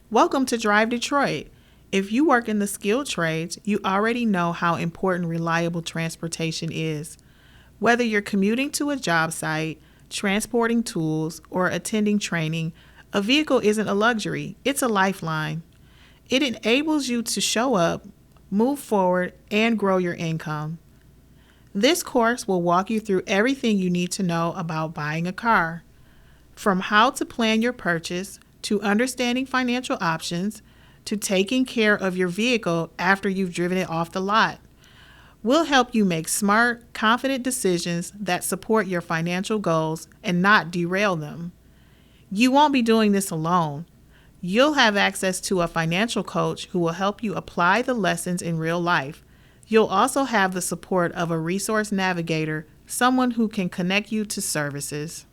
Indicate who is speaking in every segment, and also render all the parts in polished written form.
Speaker 1: Welcome to Drive Detroit. If you work in the skilled trades, you already know how important reliable transportation is. Whether you're commuting to a job site, transporting tools, or attending training, a vehicle isn't a luxury, it's a lifeline. It enables you to show up, move forward, and grow your income. This course will walk you through everything you need to know about buying a car, from how to plan your purchase, to understanding financial options, to taking care of your vehicle after you've driven it off the lot. We'll help you make smart, confident decisions that support your financial goals and not derail them. You won't be doing this alone. You'll have access to a financial coach who will help you apply the lessons in real life. You'll also have the support of a resource navigator, someone who can connect you to services.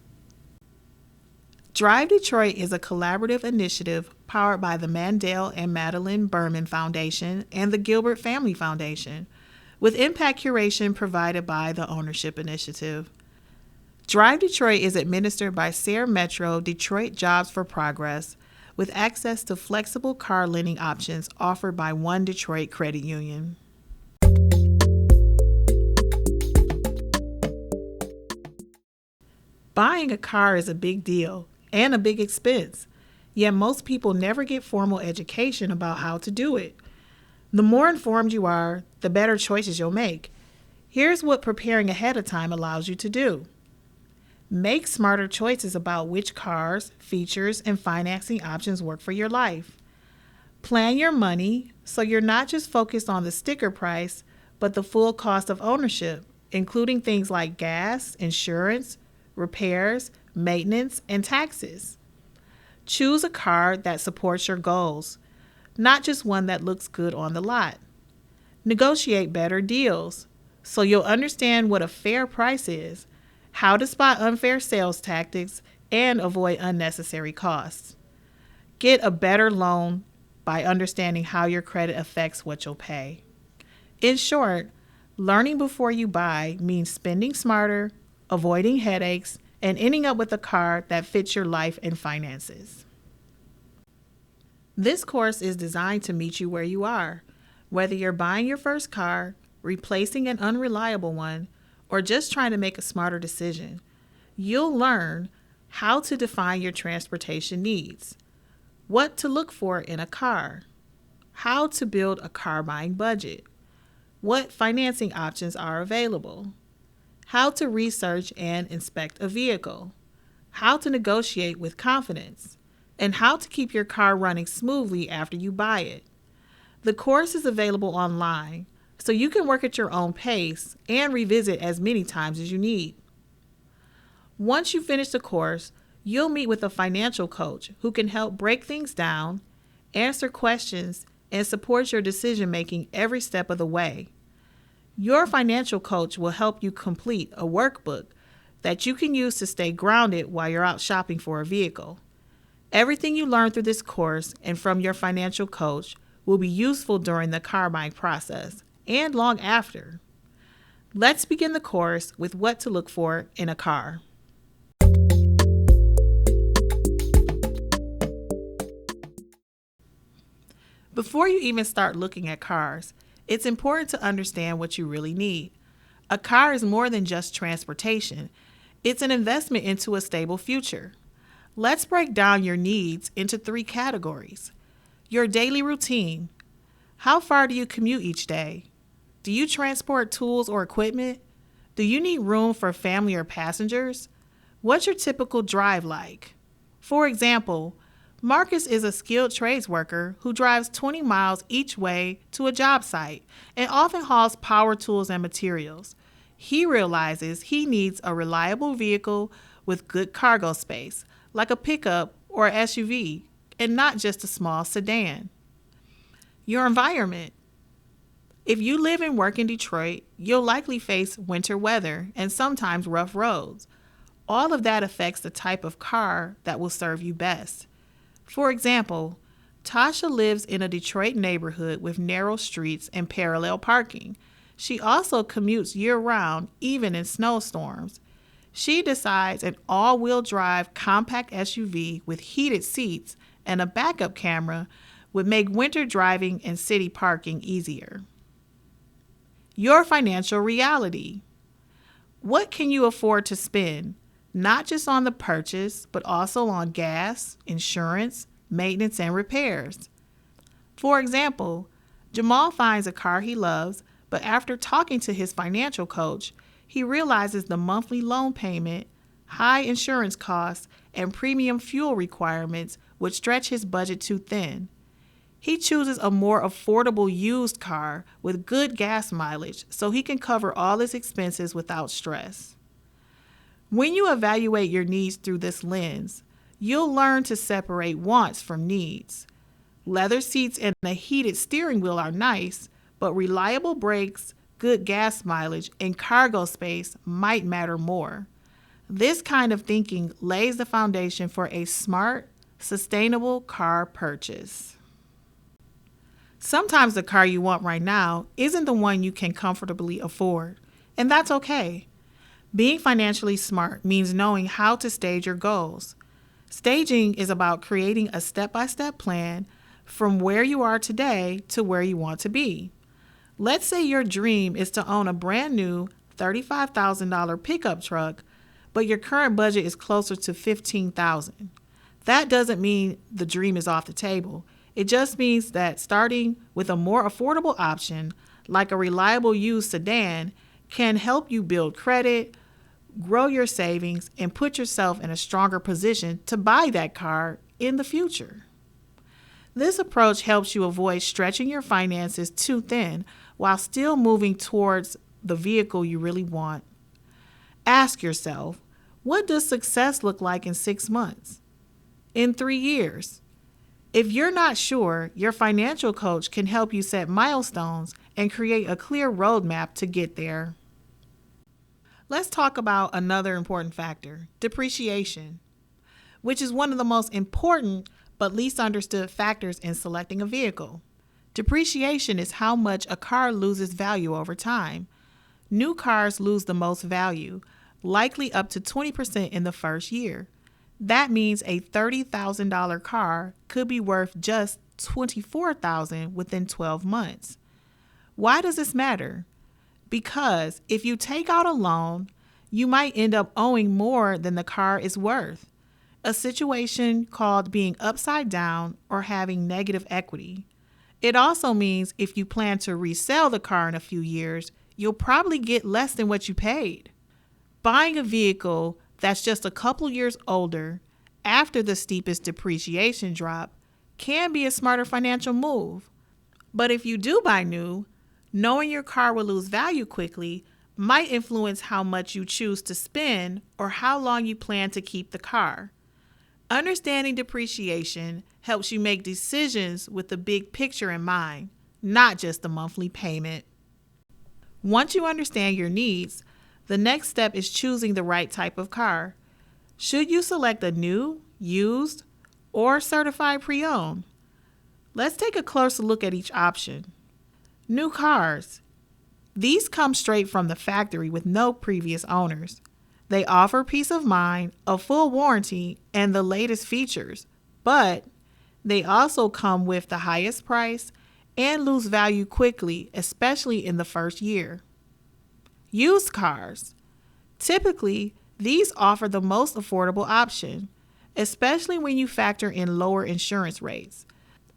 Speaker 1: Drive Detroit is a collaborative initiative powered by the Mandell and Madeleine Berman Foundation and the Gilbert Family Foundation, with impact curation provided by the Ownership Initiative. Drive Detroit is administered by SARE Metro Detroit Jobs for Progress, with access to flexible car lending options offered by One Detroit Credit Union. Buying a car is a big deal and a big expense, yet most people never get formal education about how to do it. The more informed you are, the better choices you'll make. Here's what preparing ahead of time allows you to do. Make smarter choices about which cars, features, and financing options work for your life. Plan your money so you're not just focused on the sticker price, but the full cost of ownership, including things like gas, insurance, repairs, maintenance, and taxes. Choose a car that supports your goals, not just one that looks good on the lot. Negotiate better deals so you'll understand what a fair price is, how to spot unfair sales tactics, and avoid unnecessary costs. Get a better loan by understanding how your credit affects what you'll pay. In short, learning before you buy means spending smarter, avoiding headaches, and ending up with a car that fits your life and finances. This course is designed to meet you where you are, whether you're buying your first car, replacing an unreliable one, or just trying to make a smarter decision. You'll learn how to define your transportation needs, what to look for in a car, how to build a car buying budget, what financing options are available, how to research and inspect a vehicle, how to negotiate with confidence, and how to keep your car running smoothly after you buy it. The course is available online, so you can work at your own pace and revisit as many times as you need. Once you finish the course, you'll meet with a financial coach who can help break things down, answer questions, and support your decision-making every step of the way. Your financial coach will help you complete a workbook that you can use to stay grounded while you're out shopping for a vehicle. Everything you learn through this course and from your financial coach will be useful during the car buying process and long after. Let's begin the course with what to look for in a car. Before you even start looking at cars, it's important to understand what you really need. A car is more than just transportation. It's an investment into a stable future. Let's break down your needs into 3 categories. Your daily routine. How far do you commute each day? Do you transport tools or equipment? Do you need room for family or passengers? What's your typical drive like? For example, Marcus is a skilled trades worker who drives 20 miles each way to a job site and often hauls power tools and materials. He realizes he needs a reliable vehicle with good cargo space, like a pickup or SUV, and not just a small sedan. Your environment. If you live and work in Detroit, you'll likely face winter weather and sometimes rough roads. All of that affects the type of car that will serve you best. For example, Tasha lives in a Detroit neighborhood with narrow streets and parallel parking. She also commutes year-round, even in snowstorms. She decides an all-wheel drive compact SUV with heated seats and a backup camera would make winter driving and city parking easier. Your financial reality. What can you afford to spend? Not just on the purchase, but also on gas, insurance, maintenance, and repairs. For example, Jamal finds a car he loves, but after talking to his financial coach, he realizes the monthly loan payment, high insurance costs, and premium fuel requirements would stretch his budget too thin. He chooses a more affordable used car with good gas mileage so he can cover all his expenses without stress. When you evaluate your needs through this lens, you'll learn to separate wants from needs. Leather seats and a heated steering wheel are nice, but reliable brakes, good gas mileage, and cargo space might matter more. This kind of thinking lays the foundation for a smart, sustainable car purchase. Sometimes the car you want right now isn't the one you can comfortably afford, and that's okay. Being financially smart means knowing how to stage your goals. Staging is about creating a step-by-step plan from where you are today to where you want to be. Let's say your dream is to own a brand new $35,000 pickup truck, but your current budget is closer to $15,000. That doesn't mean the dream is off the table. It just means that starting with a more affordable option, like a reliable used sedan, can help you build credit, grow your savings, and put yourself in a stronger position to buy that car in the future. This approach helps you avoid stretching your finances too thin while still moving towards the vehicle you really want. Ask yourself, what does success look like in 6 months? In 3 years? If you're not sure, your financial coach can help you set milestones and create a clear roadmap to get there. Let's talk about another important factor, depreciation, which is one of the most important but least understood factors in selecting a vehicle. Depreciation is how much a car loses value over time. New cars lose the most value, likely up to 20% in the first year. That means a $30,000 car could be worth just $24,000 within 12 months. Why does this matter? Because if you take out a loan, you might end up owing more than the car is worth, a situation called being upside down or having negative equity. It also means if you plan to resell the car in a few years, you'll probably get less than what you paid. Buying a vehicle that's just a couple years older after the steepest depreciation drop can be a smarter financial move. But if you do buy new, knowing your car will lose value quickly might influence how much you choose to spend or how long you plan to keep the car. Understanding depreciation helps you make decisions with the big picture in mind, not just the monthly payment. Once you understand your needs, the next step is choosing the right type of car. Should you select a new, used, or certified pre-owned? Let's take a closer look at each option. New cars. These come straight from the factory with no previous owners. They offer peace of mind, a full warranty, and the latest features, but they also come with the highest price and lose value quickly, especially in the first year. Used cars. Typically, these offer the most affordable option, especially when you factor in lower insurance rates.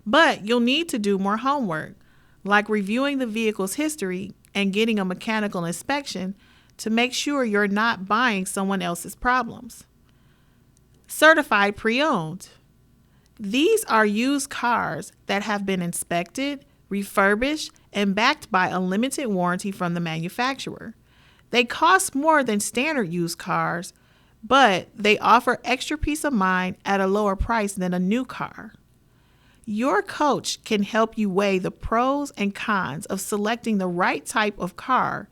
Speaker 1: But you'll need to do more homework, like reviewing the vehicle's history and getting a mechanical inspection to make sure you're not buying someone else's problems. Certified pre-owned. These are used cars that have been inspected, refurbished, and backed by a limited warranty from the manufacturer. They cost more than standard used cars, but they offer extra peace of mind at a lower price than a new car. Your coach can help you weigh the pros and cons of selecting the right type of car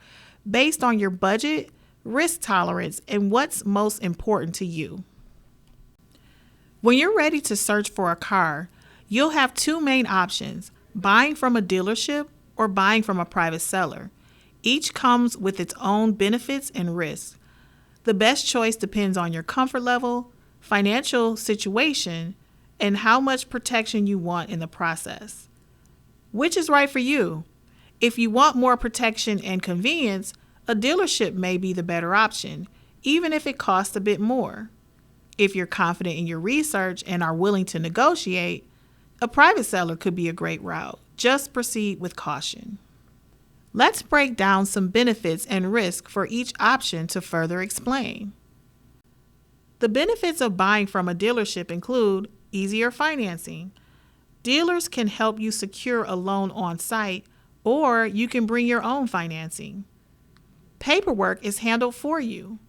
Speaker 1: based on your budget, risk tolerance, and what's most important to you. When you're ready to search for a car, you'll have two main options: buying from a dealership or buying from a private seller. Each comes with its own benefits and risks. The best choice depends on your comfort level, financial situation, and how much protection you want in the process. Which is right for you? If you want more protection and convenience, a dealership may be the better option, even if it costs a bit more. If you're confident in your research and are willing to negotiate, a private seller could be a great route. Just proceed with caution. Let's break down some benefits and risks for each option to further explain. The benefits of buying from a dealership include easier financing. Dealers can help you secure a loan on site, or you can bring your own financing. Paperwork is handled for you.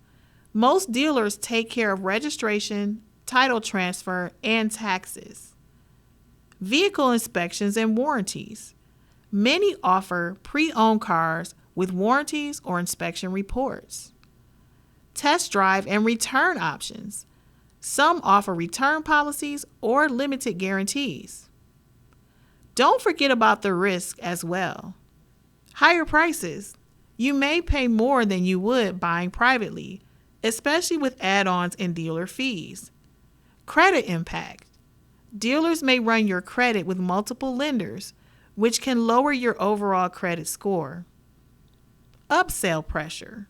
Speaker 1: Most dealers take care of registration, title transfer, and taxes. Vehicle inspections and warranties. Many offer pre-owned cars with warranties or inspection reports. Test drive and return options. Some offer return policies or limited guarantees. Don't forget about the risk as well. Higher prices. You may pay more than you would buying privately, especially with add-ons and dealer fees. Credit impact. Dealers may run your credit with multiple lenders, which can lower your overall credit score. Upsell pressure.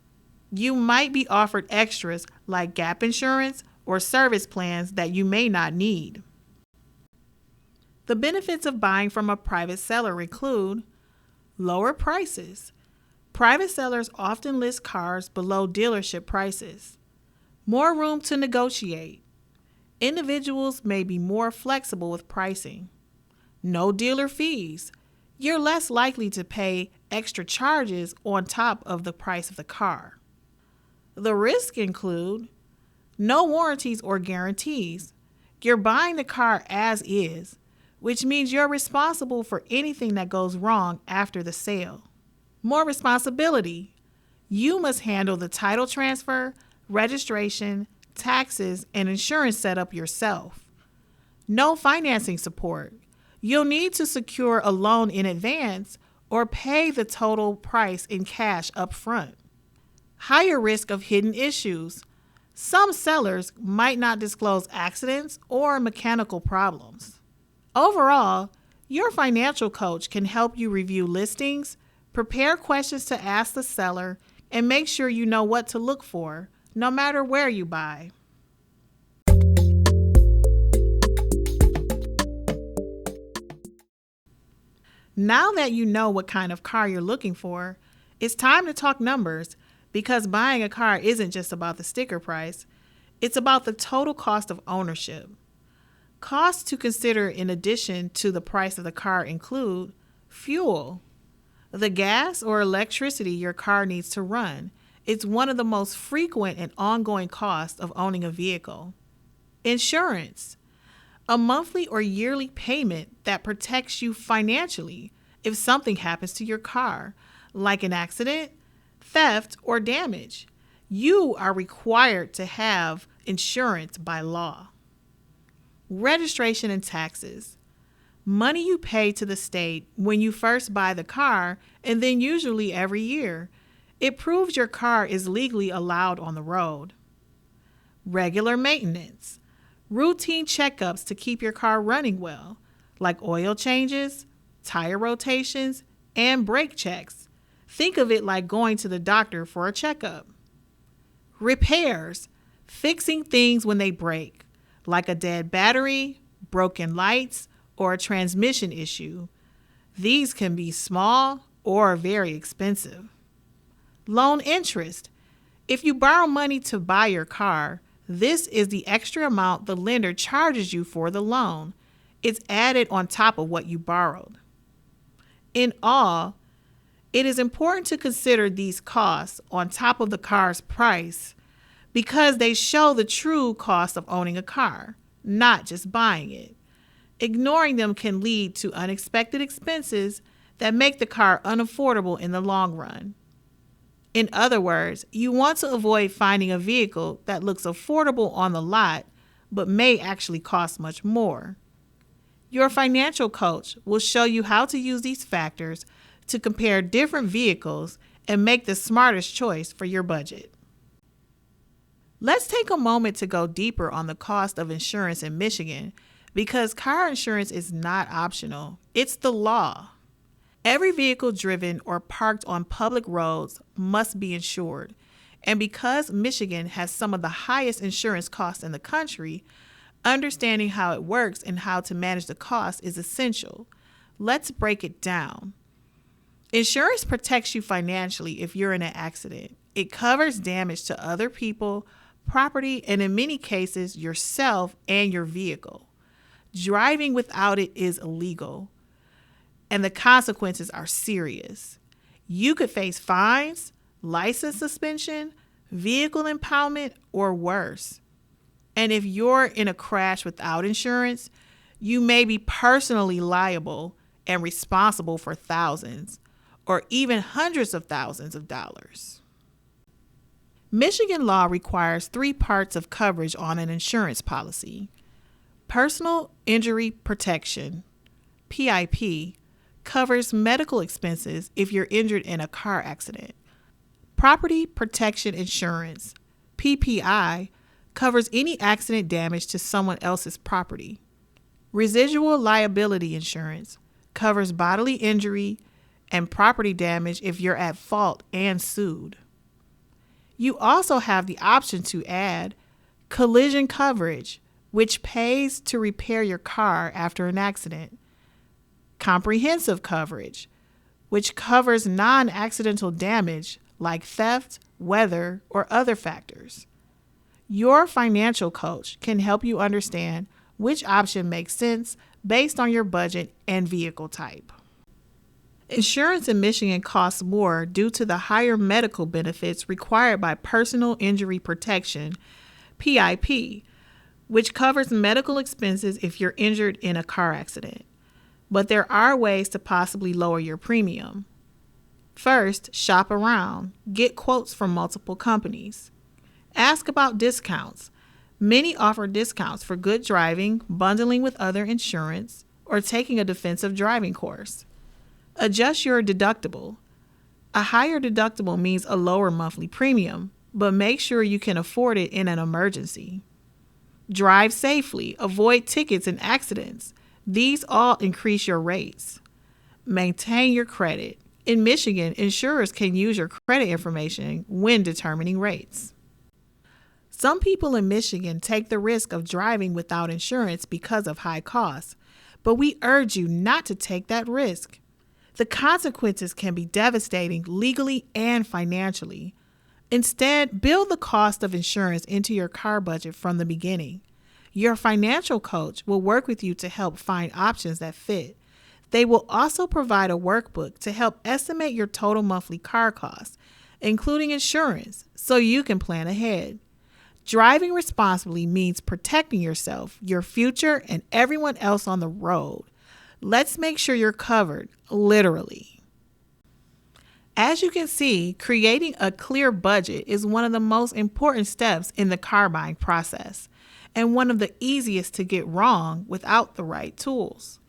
Speaker 1: You might be offered extras like gap insurance or service plans that you may not need. The benefits of buying from a private seller include lower prices. Private sellers often list cars below dealership prices. More room to negotiate. Individuals may be more flexible with pricing. No dealer fees. You're less likely to pay extra charges on top of the price of the car. The risks include no warranties or guarantees. You're buying the car as is, which means you're responsible for anything that goes wrong after the sale. More responsibility. You must handle the title transfer, registration, taxes, and insurance setup yourself. No financing support. You'll need to secure a loan in advance or pay the total price in cash up front. Higher risk of hidden issues. Some sellers might not disclose accidents or mechanical problems. Overall, your financial coach can help you review listings, prepare questions to ask the seller, and make sure you know what to look for, no matter where you buy. Now that you know what kind of car you're looking for, it's time to talk numbers, because buying a car isn't just about the sticker price, it's about the total cost of ownership. Costs to consider in addition to the price of the car include fuel, the gas or electricity your car needs to run. It's one of the most frequent and ongoing costs of owning a vehicle. Insurance, a monthly or yearly payment that protects you financially if something happens to your car, like an accident, theft, or damage. You are required to have insurance by law. Registration and taxes. Money you pay to the state when you first buy the car, and then usually every year. It proves your car is legally allowed on the road. Regular maintenance. Routine checkups to keep your car running well, like oil changes, tire rotations, and brake checks. Think of it like going to the doctor for a checkup. Repairs. Fixing things when they break, like a dead battery, broken lights, or a transmission issue. These can be small or very expensive. Loan interest. If you borrow money to buy your car, this is the extra amount the lender charges you for the loan. It's added on top of what you borrowed. In all, it is important to consider these costs on top of the car's price because they show the true cost of owning a car, not just buying it. Ignoring them can lead to unexpected expenses that make the car unaffordable in the long run. In other words, you want to avoid finding a vehicle that looks affordable on the lot, but may actually cost much more. Your financial coach will show you how to use these factors to compare different vehicles and make the smartest choice for your budget. Let's take a moment to go deeper on the cost of insurance in Michigan, because car insurance is not optional. It's the law. Every vehicle driven or parked on public roads must be insured. And because Michigan has some of the highest insurance costs in the country, understanding how it works and how to manage the cost is essential. Let's break it down. Insurance protects you financially if you're in an accident. It covers damage to other people, property, and in many cases, yourself and your vehicle. Driving without it is illegal, and the consequences are serious. You could face fines, license suspension, vehicle impoundment, or worse. And if you're in a crash without insurance, you may be personally liable and responsible for thousands or even hundreds of thousands of dollars. Michigan law requires 3 parts of coverage on an insurance policy. Personal Injury Protection, PIP, covers medical expenses if you're injured in a car accident. Property Protection Insurance, PPI, covers any accident damage to someone else's property. Residual Liability Insurance covers bodily injury and property damage if you're at fault and sued. You also have the option to add collision coverage, which pays to repair your car after an accident. Comprehensive coverage, which covers non-accidental damage like theft, weather, or other factors. Your financial coach can help you understand which option makes sense based on your budget and vehicle type. Insurance in Michigan costs more due to the higher medical benefits required by Personal Injury Protection, PIP, which covers medical expenses if you're injured in a car accident. But there are ways to possibly lower your premium. First, shop around. Get quotes from multiple companies. Ask about discounts. Many offer discounts for good driving, bundling with other insurance, or taking a defensive driving course. Adjust your deductible. A higher deductible means a lower monthly premium, but make sure you can afford it in an emergency. Drive safely. Avoid tickets and accidents. These all increase your rates. Maintain your credit. In Michigan, insurers can use your credit information when determining rates. Some people in Michigan take the risk of driving without insurance because of high costs, but we urge you not to take that risk. The consequences can be devastating legally and financially. Instead, build the cost of insurance into your car budget from the beginning. Your financial coach will work with you to help find options that fit. They will also provide a workbook to help estimate your total monthly car costs, including insurance, so you can plan ahead. Driving responsibly means protecting yourself, your future, and everyone else on the road. Let's make sure you're covered, literally. As you can see, creating a clear budget is one of the most important steps in the car buying process, and one of the easiest to get wrong without the right tools.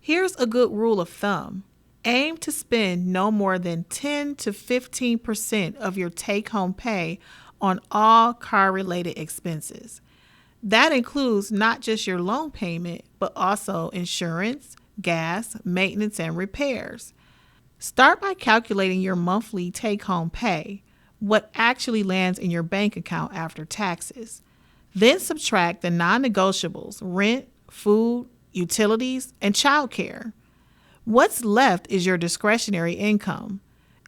Speaker 1: Here's a good rule of thumb. Aim to spend no more than 10 to 15% of your take-home pay on all car-related expenses. That includes not just your loan payment, but also insurance, gas, maintenance, and repairs. Start by calculating your monthly take-home pay, what actually lands in your bank account after taxes. Then subtract the non-negotiables, rent, food, utilities, and childcare. What's left is your discretionary income,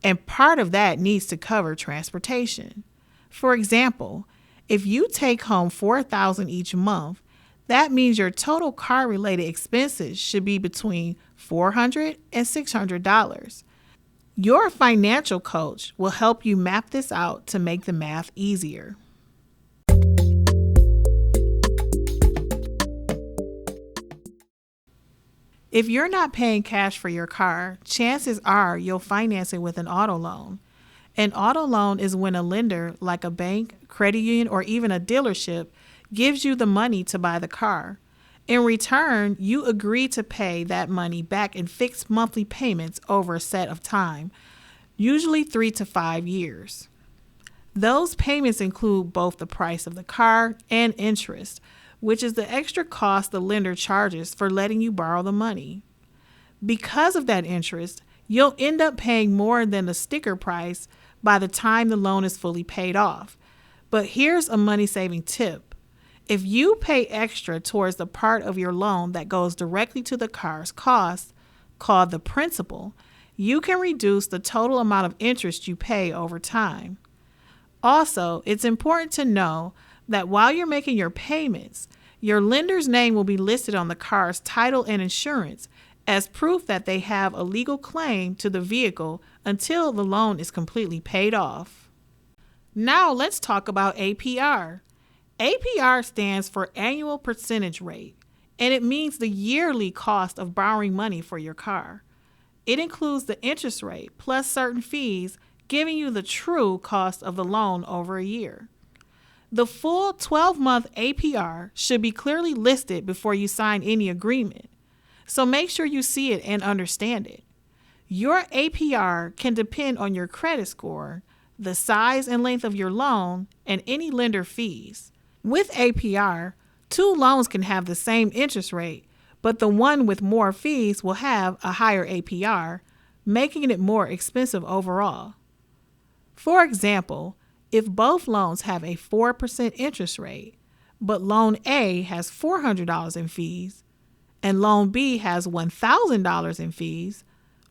Speaker 1: and part of that needs to cover transportation. For example, if you take home $4,000 each month, that means your total car-related expenses should be between $400 and $600. Your financial coach will help you map this out to make the math easier. If you're not paying cash for your car, chances are you'll finance it with an auto loan. An auto loan is when a lender, like a bank, credit union, or even a dealership, gives you the money to buy the car. In return, you agree to pay that money back in fixed monthly payments over a set of time, usually 3 to 5 years. Those payments include both the price of the car and interest, which is the extra cost the lender charges for letting you borrow the money. Because of that interest, you'll end up paying more than the sticker price by the time the loan is fully paid off. But here's a money-saving tip. If you pay extra towards the part of your loan that goes directly to the car's cost, called the principal, you can reduce the total amount of interest you pay over time. Also, it's important to know that while you're making your payments, your lender's name will be listed on the car's title and insurance as proof that they have a legal claim to the vehicle until the loan is completely paid off. Now let's talk about APR. APR stands for annual percentage rate, and it means the yearly cost of borrowing money for your car. It includes the interest rate plus certain fees, giving you the true cost of the loan over a year. The full 12-month APR should be clearly listed before you sign any agreement, so make sure you see it and understand it. Your APR can depend on your credit score, the size and length of your loan, and any lender fees. With APR, two loans can have the same interest rate, but the one with more fees will have a higher APR, making it more expensive overall. For example, if both loans have a 4% interest rate, but loan A has $400 in fees, and loan B has $1,000 in fees,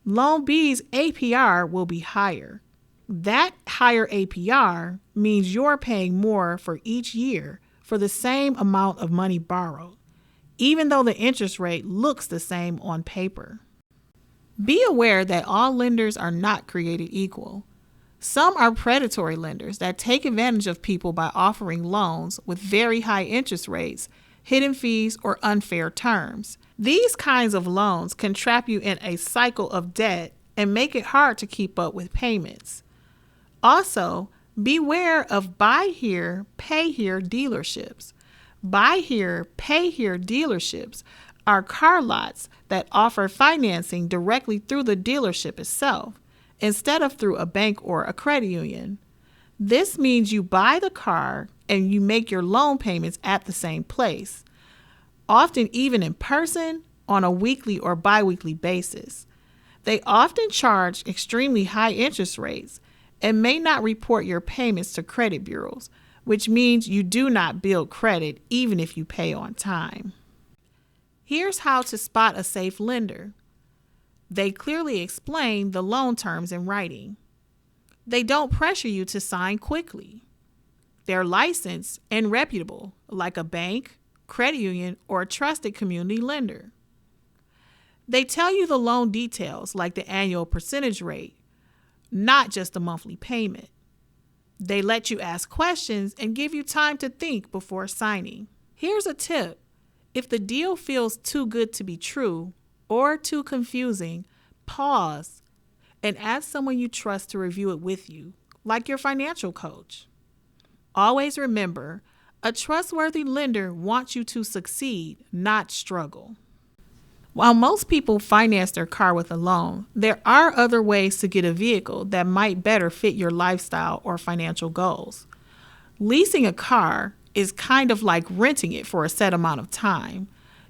Speaker 1: loan B's APR will be higher. That higher APR means you're paying more for each year for the same amount of money borrowed, even though the interest rate looks the same on paper. Be aware that all lenders are not created equal. Some are predatory lenders that take advantage of people by offering loans with very high interest rates, hidden fees, or unfair terms. These kinds of loans can trap you in a cycle of debt and make it hard to keep up with payments. Also, beware of buy here, pay here dealerships. Buy here, pay here dealerships are car lots that offer financing directly through the dealership itself, instead of through a bank or a credit union. This means you buy the car and you make your loan payments at the same place, often even in person, on a weekly or bi-weekly basis. They often charge extremely high interest rates and may not report your payments to credit bureaus, which means you do not build credit even if you pay on time. Here's how to spot a safe lender. They clearly explain the loan terms in writing. They don't pressure you to sign quickly. They're licensed and reputable, like a bank, credit union, or a trusted community lender. They tell you the loan details, like the annual percentage rate, not just the monthly payment. They let you ask questions and give you time to think before signing. Here's a tip. If the deal feels too good to be true or too confusing, pause and ask someone you trust to review it with you, like your financial coach. Always remember, a trustworthy lender wants you to succeed, not struggle. While most people finance their car with a loan, there are other ways to get a vehicle that might better fit your lifestyle or financial goals. Leasing a car is kind of like renting it for a set amount of time,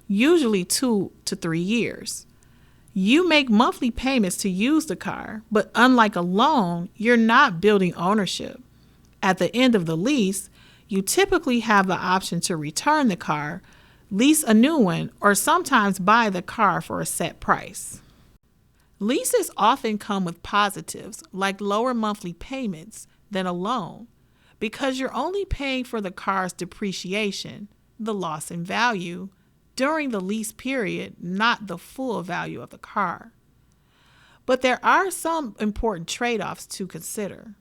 Speaker 1: usually 2 to 3 years. You make monthly payments to use the car, but unlike a loan, you're not building ownership. At the end of the lease, you typically have the option to return the car, lease a new one, or sometimes buy the car for a set price. Leases often come with positives like lower monthly payments than a loan because you're only paying for the car's depreciation, the loss in value, during the lease period, not the full value of the car. But there are some important trade-offs to consider.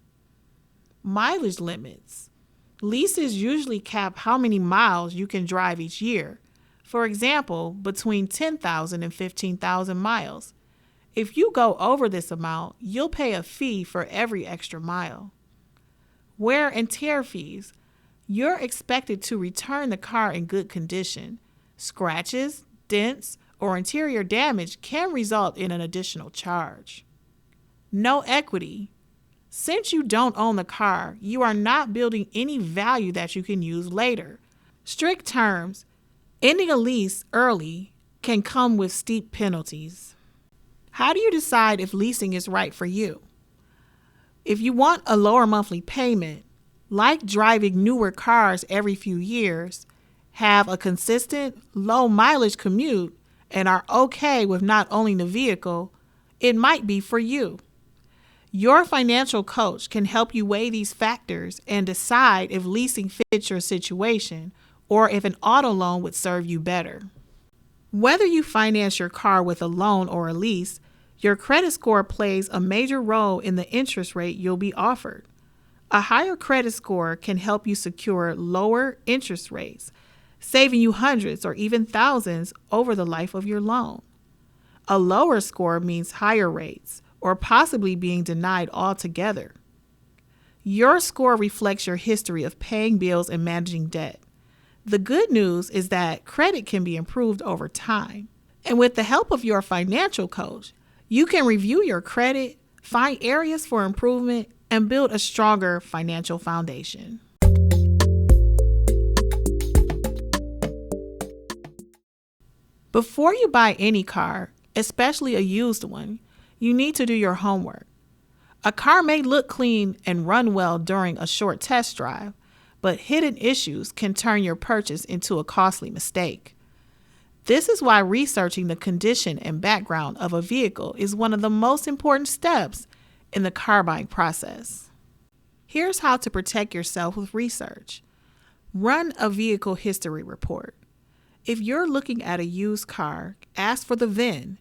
Speaker 1: Mileage limits. Leases usually cap how many miles you can drive each year. For example, between 10,000 and 15,000 miles. If you go over this amount, you'll pay a fee for every extra mile. Wear and tear fees. You're expected to return the car in good condition. Scratches, dents, or interior damage can result in an additional charge. No equity. Since you don't own the car, you are not building any value that you can use later. Strict terms. Ending a lease early can come with steep penalties. How do you decide if leasing is right for you? If you want a lower monthly payment, like driving newer cars every few years, have a consistent, low mileage commute, and are okay with not owning the vehicle, it might be for you. Your financial coach can help you weigh these factors and decide if leasing fits your situation or if an auto loan would serve you better. Whether you finance your car with a loan or a lease, your credit score plays a major role in the interest rate you'll be offered. A higher credit score can help you secure lower interest rates, saving you hundreds or even thousands over the life of your loan. A lower score means higher rates or possibly being denied altogether. Your score reflects your history of paying bills and managing debt. The good news is that credit can be improved over time. And with the help of your financial coach, you can review your credit, find areas for improvement, and build a stronger financial foundation. Before you buy any car, especially a used one, you need to do your homework. A car may look clean and run well during a short test drive, but hidden issues can turn your purchase into a costly mistake. This is why researching the condition and background of a vehicle is one of the most important steps in the car buying process. Here's how to protect yourself with research. Run a vehicle history report. If you're looking at a used car, ask for the VIN.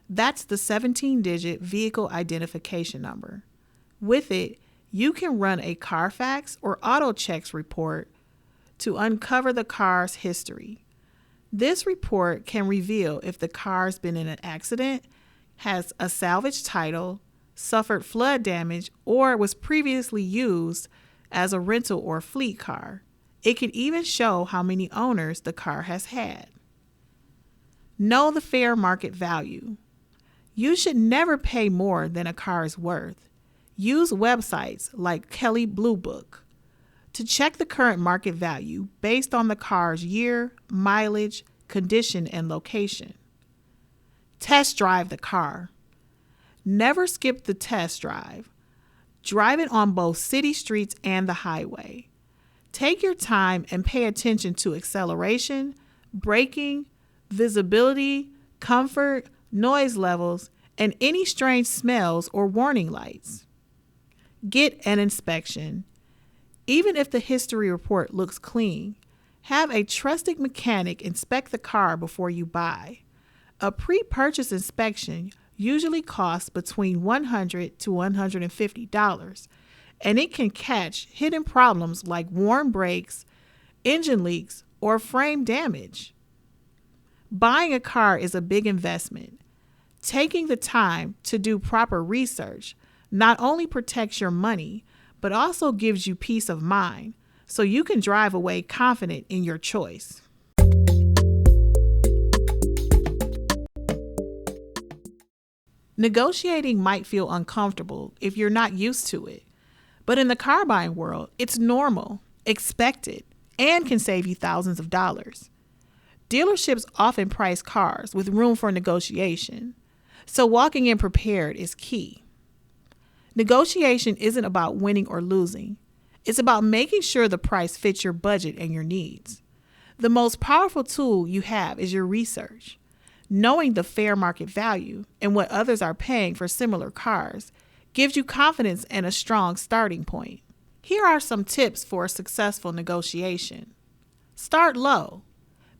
Speaker 1: That's the 17-digit vehicle identification number. With it, you can run a Carfax or AutoChecks report to uncover the car's history. This report can reveal if the car's been in an accident, has a salvage title, suffered flood damage, or was previously used as a rental or fleet car. It could even show how many owners the car has had. Know the fair market value. You should never pay more than a car is worth. Use websites like Kelley Blue Book to check the current market value based on the car's year, mileage, condition, and location. Test drive the car. Never skip the test drive. Drive it on both city streets and the highway. Take your time and pay attention to acceleration, braking, visibility, comfort, noise levels, and any strange smells or warning lights. Get an inspection. Even if the history report looks clean, have a trusted mechanic inspect the car before you buy. A pre-purchase inspection usually costs between $100 to $150, and it can catch hidden problems like worn brakes, engine leaks, or frame damage. Buying a car is a big investment. Taking the time to do proper research not only protects your money, but also gives you peace of mind, so you can drive away confident in your choice. Negotiating might feel uncomfortable if you're not used to it, but in the car buying world, it's normal, expected, and can save you thousands of dollars. Dealerships often price cars with room for negotiation, so walking in prepared is key. Negotiation isn't about winning or losing. It's about making sure the price fits your budget and your needs. The most powerful tool you have is your research. Knowing the fair market value and what others are paying for similar cars gives you confidence and a strong starting point. Here are some tips for a successful negotiation. Start low.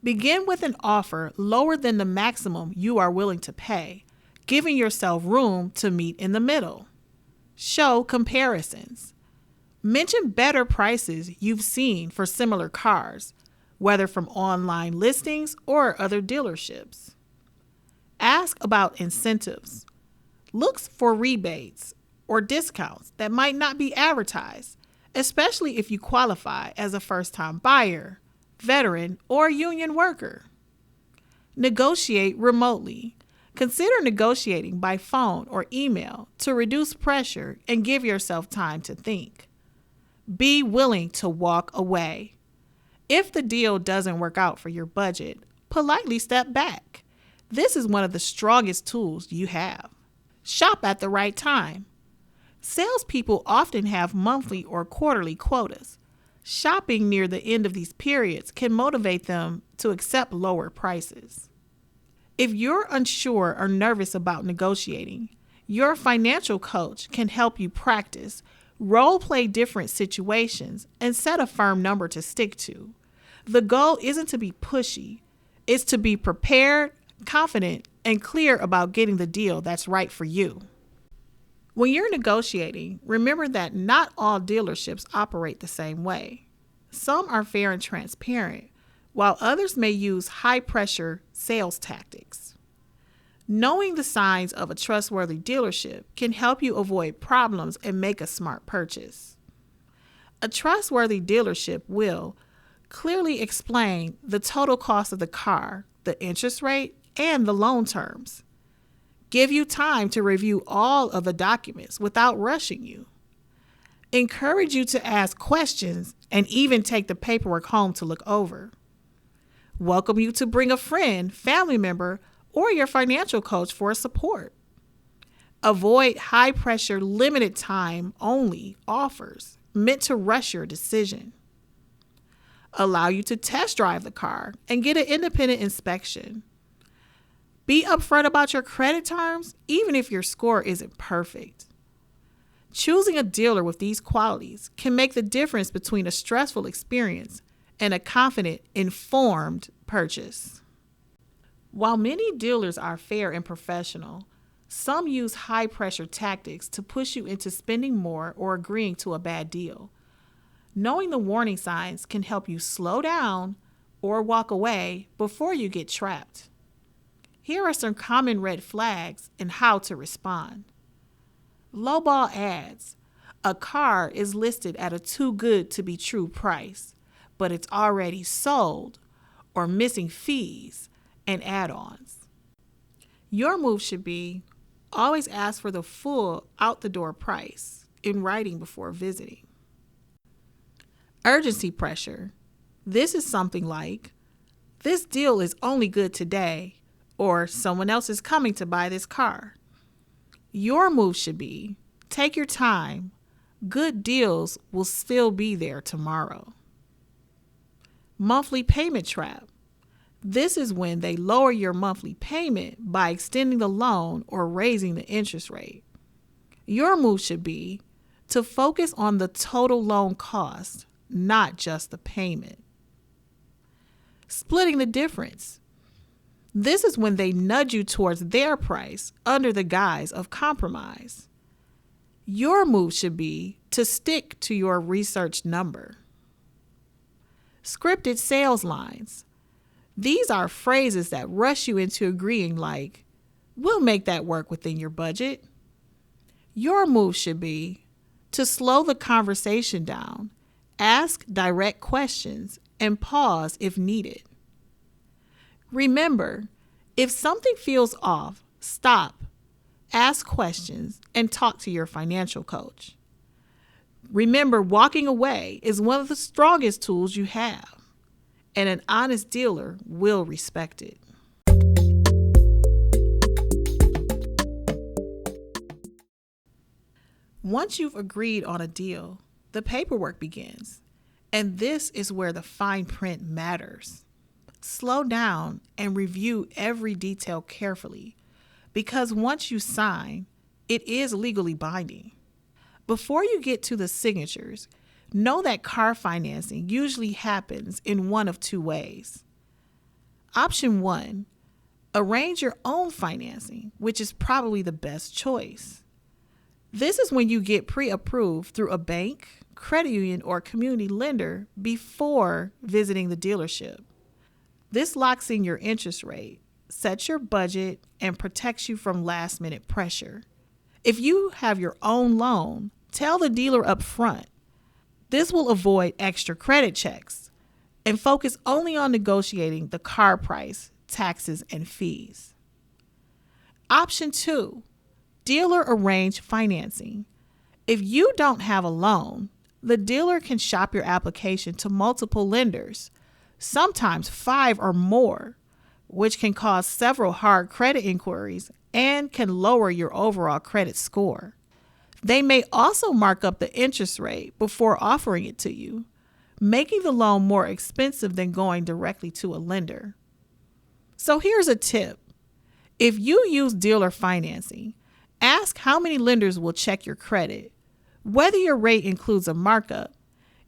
Speaker 1: Begin with an offer lower than the maximum you are willing to pay, giving yourself room to meet in the middle. Show comparisons. Mention better prices you've seen for similar cars, whether from online listings or other dealerships. Ask about incentives. Look for rebates or discounts that might not be advertised, especially if you qualify as a first-time buyer, veteran, or union worker. Negotiate remotely. Consider negotiating by phone or email to reduce pressure and give yourself time to think. Be willing to walk away. If the deal doesn't work out for your budget, politely step back. This is one of the strongest tools you have. Shop at the right time. Salespeople often have monthly or quarterly quotas. Shopping near the end of these periods can motivate them to accept lower prices. If you're unsure or nervous about negotiating, your financial coach can help you practice, role play different situations, and set a firm number to stick to. The goal isn't to be pushy, it's to be prepared, confident, and clear about getting the deal that's right for you. When you're negotiating, remember that not all dealerships operate the same way. Some are fair and transparent, while others may use high-pressure sales tactics. Knowing the signs of a trustworthy dealership can help you avoid problems and make a smart purchase. A trustworthy dealership will clearly explain the total cost of the car, the interest rate, and the loan terms. Give you time to review all of the documents without rushing you. Encourage you to ask questions and even take the paperwork home to look over. Welcome you to bring a friend, family member, or your financial coach for support. Avoid high-pressure, limited time only offers meant to rush your decision. Allow you to test drive the car and get an independent inspection. Be upfront about your credit terms, even if your score isn't perfect. Choosing a dealer with these qualities can make the difference between a stressful experience and a confident, informed purchase. While many dealers are fair and professional, some use high-pressure tactics to push you into spending more or agreeing to a bad deal. Knowing the warning signs can help you slow down or walk away before you get trapped. Here are some common red flags and how to respond. Lowball ads. A car is listed at a too good to be true price, but it's already sold or missing fees and add-ons. Your move should be always ask for the full out-the-door price in writing before visiting. Urgency pressure. This is something like, this deal is only good today, or someone else is coming to buy this car. Your move should be, take your time. Good deals will still be there tomorrow. Monthly payment trap. This is when they lower your monthly payment by extending the loan or raising the interest rate. Your move should be to focus on the total loan cost, not just the payment. Splitting the difference. This is when they nudge you towards their price under the guise of compromise. Your move should be to stick to your research number. Scripted sales lines. These are phrases that rush you into agreeing like, we'll make that work within your budget. Your move should be to slow the conversation down, ask direct questions, and pause if needed. Remember, if something feels off, stop, ask questions, and talk to your financial coach. Remember, walking away is one of the strongest tools you have, and an honest dealer will respect it. Once you've agreed on a deal, the paperwork begins, and this is where the fine print matters. Slow down and review every detail carefully, because once you sign, it is legally binding. Before you get to the signatures, know that car financing usually happens in one of two ways. Option 1, arrange your own financing, which is probably the best choice. This is when you get pre-approved through a bank, credit union, or community lender before visiting the dealership. This locks in your interest rate, sets your budget, and protects you from last-minute pressure. If you have your own loan, tell the dealer up front. This will avoid extra credit checks and focus only on negotiating the car price, taxes, and fees. Option 2, dealer arrange financing. If you don't have a loan, the dealer can shop your application to multiple lenders, sometimes 5 or more, which can cause several hard credit inquiries and can lower your overall credit score. They may also mark up the interest rate before offering it to you, making the loan more expensive than going directly to a lender. So here's a tip. If you use dealer financing, ask how many lenders will check your credit, whether your rate includes a markup,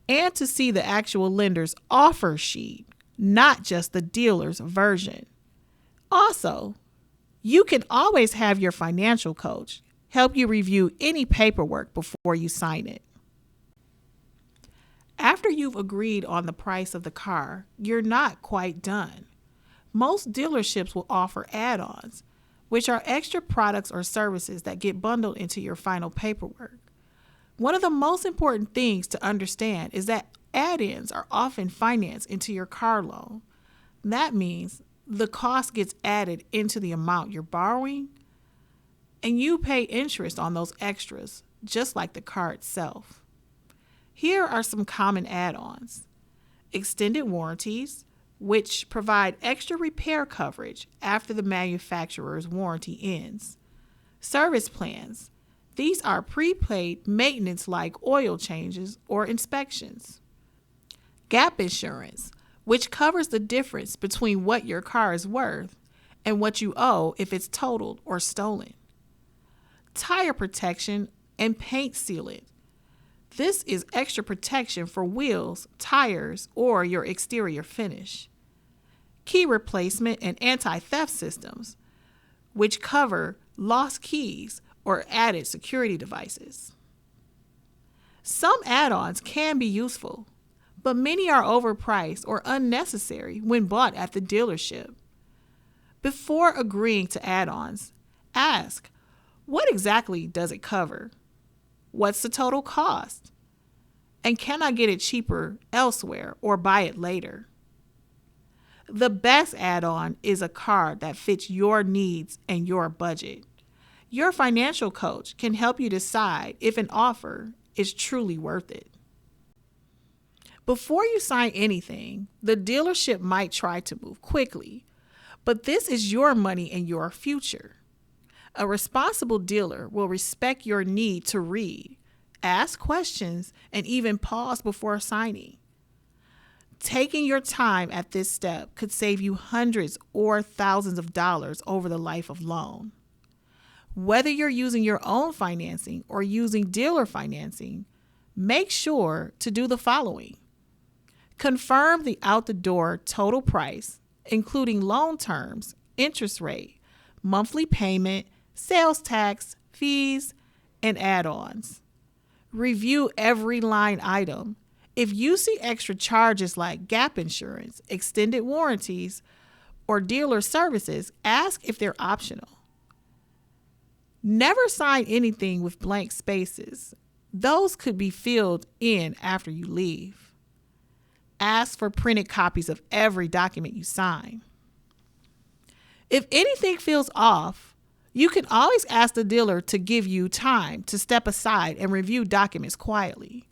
Speaker 1: and to see the actual lender's offer sheet, not just the dealer's version. Also, you can always have your financial coach help you review any paperwork before you sign it. After you've agreed on the price of the car, you're not quite done. Most dealerships will offer add-ons, which are extra products or services that get bundled into your final paperwork. One of the most important things to understand is that add-ins are often financed into your car loan. That means the cost gets added into the amount you're borrowing, and you pay interest on those extras, just like the car itself. Here are some common add-ons. Extended warranties, which provide extra repair coverage after the manufacturer's warranty ends. Service plans. These are prepaid maintenance like oil changes or inspections. Gap insurance, which covers the difference between what your car is worth and what you owe if it's totaled or stolen. Tire protection and paint sealant. This is extra protection for wheels, tires, or your exterior finish. Key replacement and anti-theft systems, which cover lost keys or added security devices. Some add-ons can be useful, but many are overpriced or unnecessary when bought at the dealership. Before agreeing to add-ons, ask, what exactly does it cover? What's the total cost? And can I get it cheaper elsewhere or buy it later? The best add-on is a car that fits your needs and your budget. Your financial coach can help you decide if an offer is truly worth it. Before you sign anything, the dealership might try to move quickly, but this is your money and your future. A responsible dealer will respect your need to read, ask questions, and even pause before signing. Taking your time at this step could save you hundreds or thousands of dollars over the life of loan. Whether you're using your own financing or using dealer financing, make sure to do the following. Confirm the out-the-door total price, including loan terms, interest rate, monthly payment, sales tax, fees, and add-ons. Review every line item. If you see extra charges like gap insurance, extended warranties, or dealer services, ask if they're optional. Never sign anything with blank spaces. Those could be filled in after you leave. Ask for printed copies of every document you sign. If anything feels off, you can always ask the dealer to give you time to step aside and review documents quietly.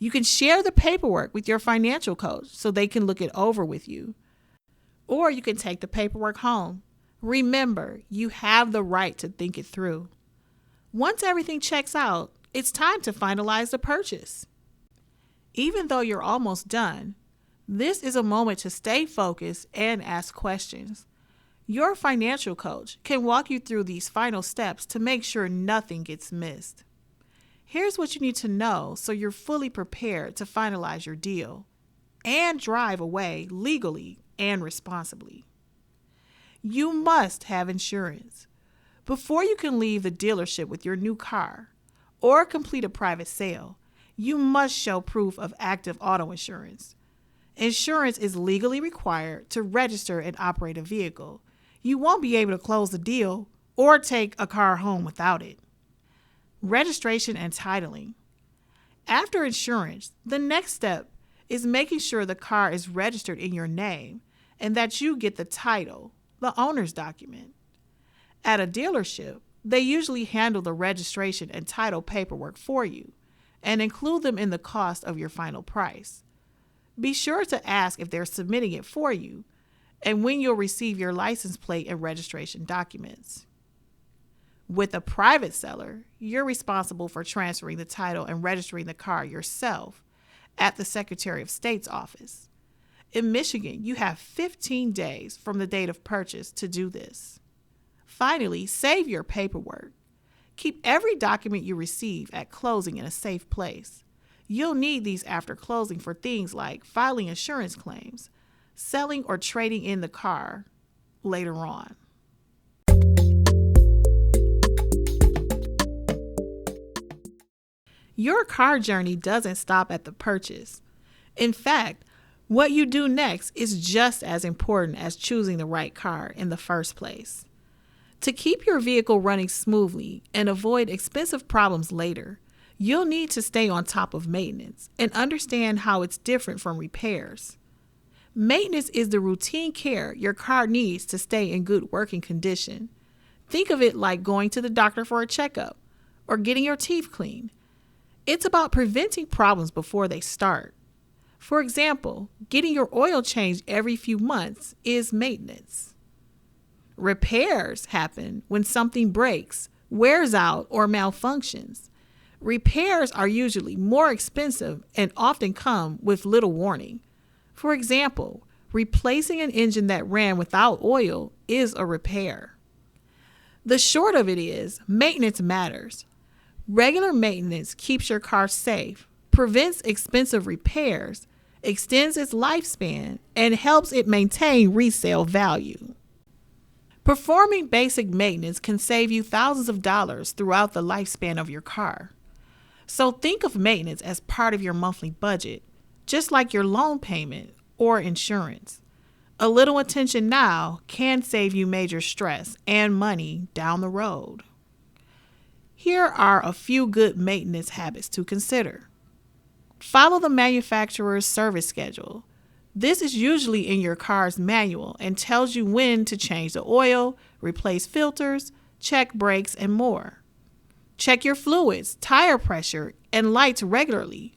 Speaker 1: You can share the paperwork with your financial coach so they can look it over with you. Or you can take the paperwork home. Remember, you have the right to think it through. Once everything checks out, it's time to finalize the purchase. Even though you're almost done, this is a moment to stay focused and ask questions. Your financial coach can walk you through these final steps to make sure nothing gets missed. Here's what you need to know so you're fully prepared to finalize your deal and drive away legally and responsibly. You must have insurance. Before you can leave the dealership with your new car or complete a private sale, you must show proof of active auto insurance. Insurance is legally required to register and operate a vehicle. You won't be able to close the deal or take a car home without it. Registration and titling. After insurance, the next step is making sure the car is registered in your name and that you get the title, the owner's document. At a dealership, they usually handle the registration and title paperwork for you and include them in the cost of your final price. Be sure to ask if they're submitting it for you and when you'll receive your license plate and registration documents. With a private seller, you're responsible for transferring the title and registering the car yourself at the Secretary of State's office. In Michigan, you have 15 days from the date of purchase to do this. Finally, save your paperwork. Keep every document you receive at closing in a safe place. You'll need these after closing for things like filing insurance claims, selling or trading in the car later on. Your car journey doesn't stop at the purchase. In fact, what you do next is just as important as choosing the right car in the first place. To keep your vehicle running smoothly and avoid expensive problems later, you'll need to stay on top of maintenance and understand how it's different from repairs. Maintenance is the routine care your car needs to stay in good working condition. Think of it like going to the doctor for a checkup or getting your teeth cleaned. It's about preventing problems before they start. For example, getting your oil changed every few months is maintenance. Repairs happen when something breaks, wears out, or malfunctions. Repairs are usually more expensive and often come with little warning. For example, replacing an engine that ran without oil is a repair. The short of it is, maintenance matters. Regular maintenance keeps your car safe, prevents expensive repairs, extends its lifespan, and helps it maintain resale value. Performing basic maintenance can save you thousands of dollars throughout the lifespan of your car. So think of maintenance as part of your monthly budget, just like your loan payment or insurance. A little attention now can save you major stress and money down the road. Here are a few good maintenance habits to consider. Follow the manufacturer's service schedule. This is usually in your car's manual and tells you when to change the oil, replace filters, check brakes, and more. Check your fluids, tire pressure, and lights regularly.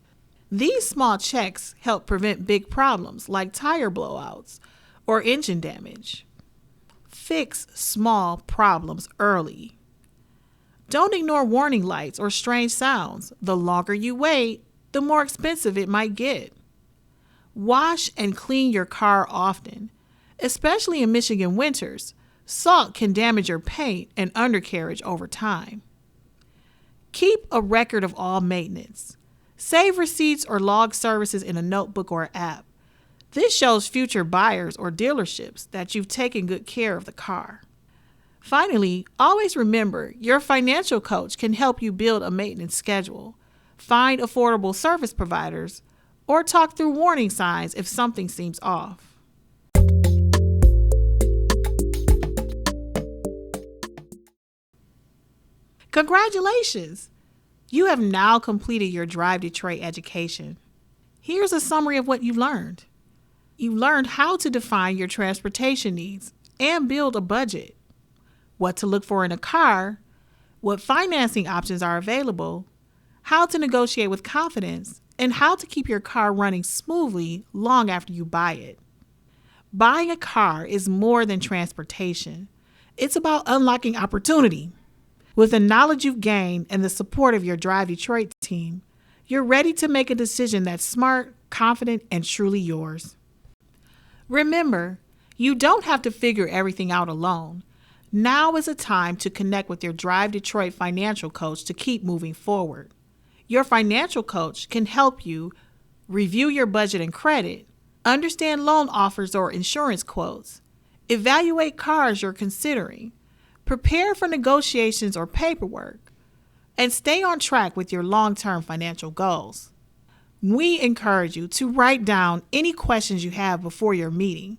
Speaker 1: These small checks help prevent big problems like tire blowouts or engine damage. Fix small problems early. Don't ignore warning lights or strange sounds. The longer you wait, the more expensive it might get. Wash and clean your car often. Especially in Michigan winters, salt can damage your paint and undercarriage over time. Keep a record of all maintenance. Save receipts or log services in a notebook or app. This shows future buyers or dealerships that you've taken good care of the car. Finally, always remember your financial coach can help you build a maintenance schedule, find affordable service providers, or talk through warning signs if something seems off. Congratulations! You have now completed your Drive Detroit education. Here's a summary of what you learned. You learned how to define your transportation needs and build a budget, what to look for in a car, what financing options are available, how to negotiate with confidence, and how to keep your car running smoothly long after you buy it. Buying a car is more than transportation. It's about unlocking opportunity. With the knowledge you've gained and the support of your Drive Detroit team, you're ready to make a decision that's smart, confident, and truly yours. Remember, you don't have to figure everything out alone. Now is a time to connect with your Drive Detroit financial coach to keep moving forward. Your financial coach can help you review your budget and credit, understand loan offers or insurance quotes, evaluate cars you're considering, prepare for negotiations or paperwork, and stay on track with your long-term financial goals. We encourage you to write down any questions you have before your meeting.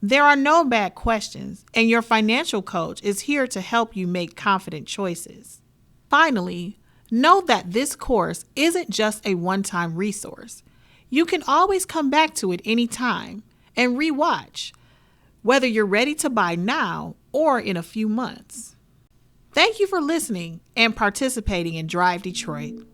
Speaker 1: There are no bad questions, and your financial coach is here to help you make confident choices. Finally, know that this course isn't just a one-time resource. You can always come back to it anytime and rewatch, whether you're ready to buy now or in a few months. Thank you for listening and participating in Drive Detroit.